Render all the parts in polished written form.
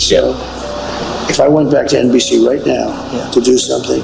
So if I went back to NBC right now to do something,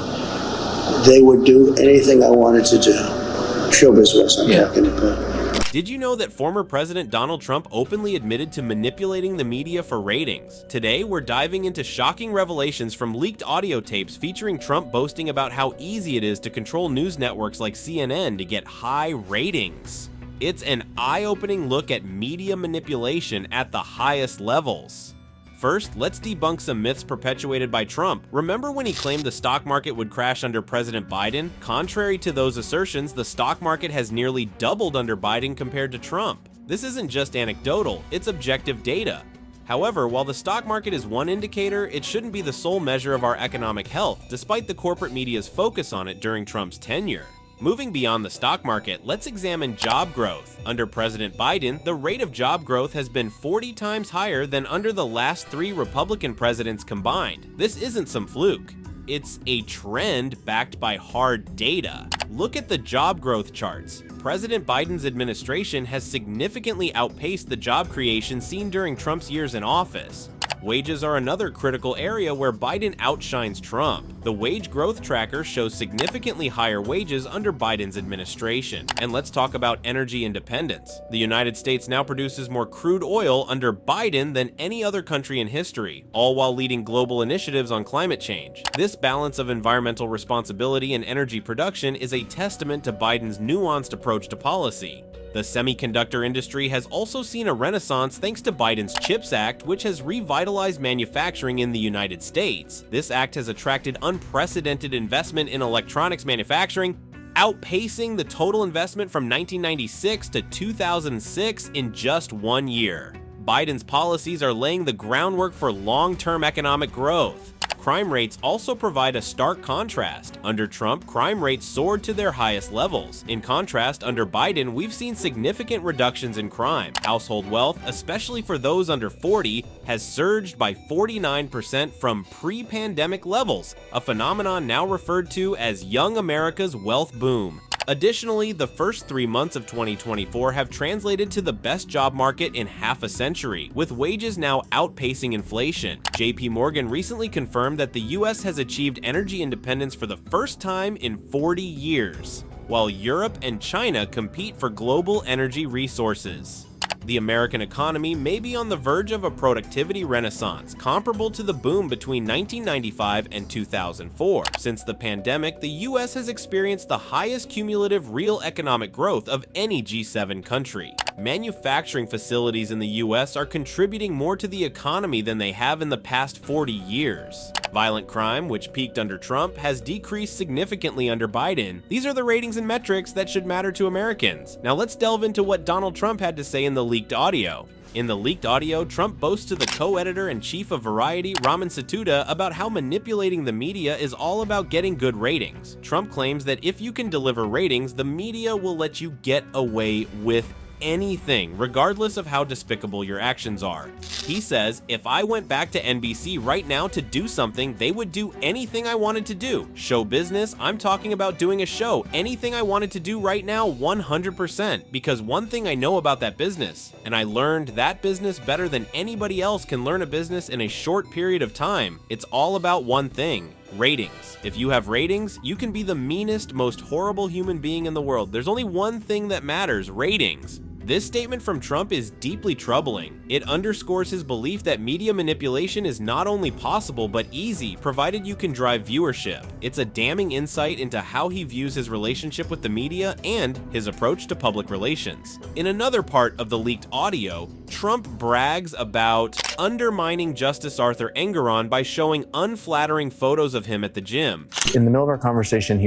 they would do anything I wanted to do. Show business, I'm talking about. Did you know that former President Donald Trump openly admitted to manipulating the media for ratings? Today, we're diving into shocking revelations from leaked audio tapes featuring Trump boasting about how easy it is to control news networks like CNN to get high ratings. It's an eye-opening look at media manipulation at the highest levels. First, let's debunk some myths perpetuated by Trump. Remember when he claimed the stock market would crash under President Biden? Contrary to those assertions, the stock market has nearly doubled under Biden compared to Trump. This isn't just anecdotal, it's objective data. However, while the stock market is one indicator, it shouldn't be the sole measure of our economic health, despite the corporate media's focus on it during Trump's tenure. Moving beyond the stock market, let's examine job growth. Under President Biden, the rate of job growth has been 40 times higher than under the last 3 Republican presidents combined. This isn't some fluke. It's a trend backed by hard data. Look at the job growth charts. President Biden's administration has significantly outpaced the job creation seen during Trump's years in office. Wages are another critical area where Biden outshines Trump. The wage growth tracker shows significantly higher wages under Biden's administration. And let's talk about energy independence. The United States now produces more crude oil under Biden than any other country in history, all while leading global initiatives on climate change. This balance of environmental responsibility and energy production is a testament to Biden's nuanced approach to policy. The semiconductor industry has also seen a renaissance thanks to Biden's CHIPS Act, which has revitalized manufacturing in the United States. This act has attracted unprecedented investment in electronics manufacturing, outpacing the total investment from 1996 to 2006 in just 1 year. Biden's policies are laying the groundwork for long-term economic growth. Crime rates also provide a stark contrast. Under Trump, crime rates soared to their highest levels. In contrast, under Biden, we've seen significant reductions in crime. Household wealth, especially for those under 40, has surged by 49% from pre-pandemic levels, a phenomenon now referred to as Young America's wealth boom. Additionally, the first 3 months of 2024 have translated to the best job market in half a century, with wages now outpacing inflation. JP Morgan recently confirmed that the US has achieved energy independence for the first time in 40 years, while Europe and China compete for global energy resources. The American economy may be on the verge of a productivity renaissance, comparable to the boom between 1995 and 2004. Since the pandemic, the US has experienced the highest cumulative real economic growth of any G7 country. Manufacturing facilities in the US are contributing more to the economy than they have in the past 40 years. Violent crime, which peaked under Trump, has decreased significantly under Biden. These are the ratings and metrics that should matter to Americans. Now let's delve into what Donald Trump had to say in the leaked audio. In the leaked audio, Trump boasts to the co-editor-in-chief of Variety, Raman Satuda, about how manipulating the media is all about getting good ratings. Trump claims that if you can deliver ratings, the media will let you get away with anything, regardless of how despicable your actions are. He says, if I went back to NBC right now to do something, they would do anything I wanted to do. Show business, I'm talking about doing a show. Anything I wanted to do right now, 100%, because one thing I know about that business, and I learned that business better than anybody else can learn a business in a short period of time. It's all about one thing: ratings. If you have ratings, you can be the meanest, most horrible human being in the world. There's only one thing that matters: ratings. This statement from Trump is deeply troubling. It underscores his belief that media manipulation is not only possible but easy, provided you can drive viewership. It's a damning insight into how he views his relationship with the media and his approach to public relations. In another part of the leaked audio, Trump brags about undermining Justice Arthur Engoron by showing unflattering photos of him at the gym. In the middle of our conversation,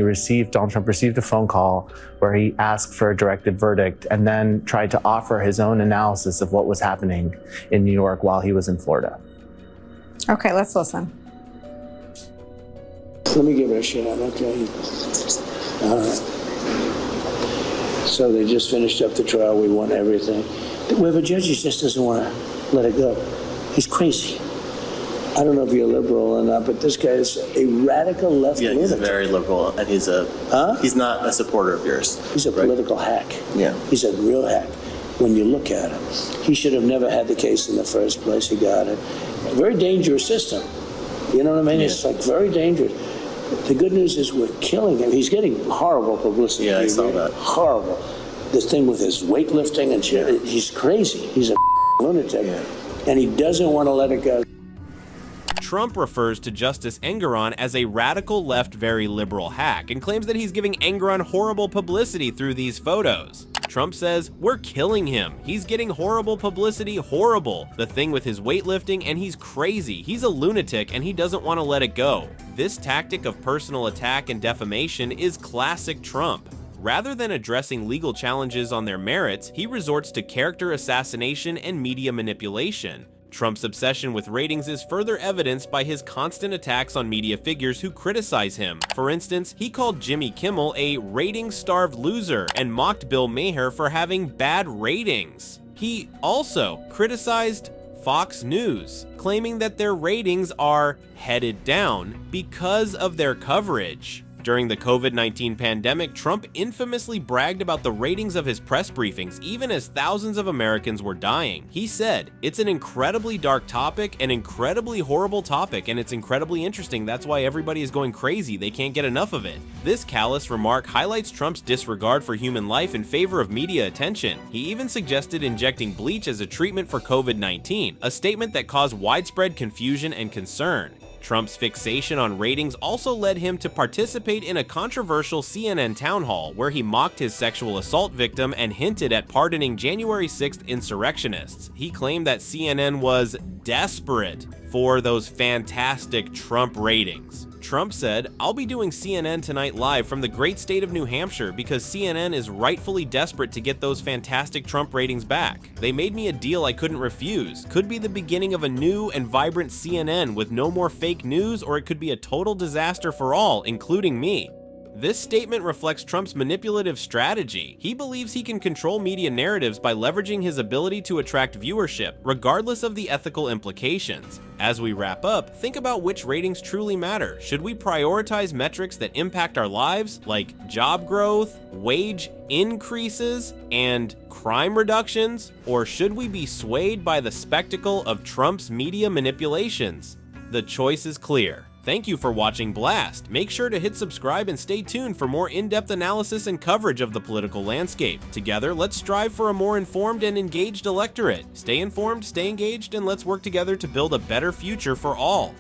Donald Trump received a phone call where he asked for a directed verdict and then tried to offer his own analysis of what was happening in New York while he was in Florida. Okay, let's listen. Let me give it a shot, okay? All right. So they just finished up the trial. We won everything. Where the judge just doesn't want to let it go. He's crazy. I don't know if you're liberal or not, but this guy is a radical left Yeah, he's lunatic. very liberal, and he's not a supporter of yours. He's a political hack. Yeah. He's a real hack. When you look at him, he should have never had the case in the first place. He got it. A very dangerous system. You know what I mean? It's like very dangerous. The good news is we're killing him. He's getting horrible publicity. Yeah, I saw that. Horrible. This thing with his weightlifting and shit, he's crazy. He's a lunatic. Yeah. And he doesn't want to let it go. Trump refers to Justice Engoron as a radical left, very liberal hack and claims that he's giving Engoron horrible publicity through these photos. Trump says, we're killing him. He's getting horrible publicity, horrible. The thing with his weightlifting, and he's crazy. He's a lunatic and he doesn't want to let it go. This tactic of personal attack and defamation is classic Trump. Rather than addressing legal challenges on their merits, he resorts to character assassination and media manipulation. Trump's obsession with ratings is further evidenced by his constant attacks on media figures who criticize him. For instance, he called Jimmy Kimmel a rating-starved loser and mocked Bill Maher for having bad ratings. He also criticized Fox News, claiming that their ratings are headed down because of their coverage. During the COVID-19 pandemic, Trump infamously bragged about the ratings of his press briefings, even as thousands of Americans were dying. He said, "It's an incredibly dark topic, an incredibly horrible topic, and it's incredibly interesting. That's why everybody is going crazy. They can't get enough of it." This callous remark highlights Trump's disregard for human life in favor of media attention. He even suggested injecting bleach as a treatment for COVID-19, a statement that caused widespread confusion and concern. Trump's fixation on ratings also led him to participate in a controversial CNN town hall where he mocked his sexual assault victim and hinted at pardoning January 6th insurrectionists. He claimed that CNN was desperate for those fantastic Trump ratings. Trump said, "I'll be doing CNN tonight live from the great state of New Hampshire because CNN is rightfully desperate to get those fantastic Trump ratings back. They made me a deal I couldn't refuse. Could be the beginning of a new and vibrant CNN with no more fake news, or it could be a total disaster for all, including me." This statement reflects Trump's manipulative strategy. He believes he can control media narratives by leveraging his ability to attract viewership, regardless of the ethical implications. As we wrap up, think about which ratings truly matter. Should we prioritize metrics that impact our lives, like job growth, wage increases, and crime reductions? Or should we be swayed by the spectacle of Trump's media manipulations? The choice is clear. Thank you for watching Blast. Make sure to hit subscribe and stay tuned for more in-depth analysis and coverage of the political landscape. Together, let's strive for a more informed and engaged electorate. Stay informed, stay engaged, and let's work together to build a better future for all.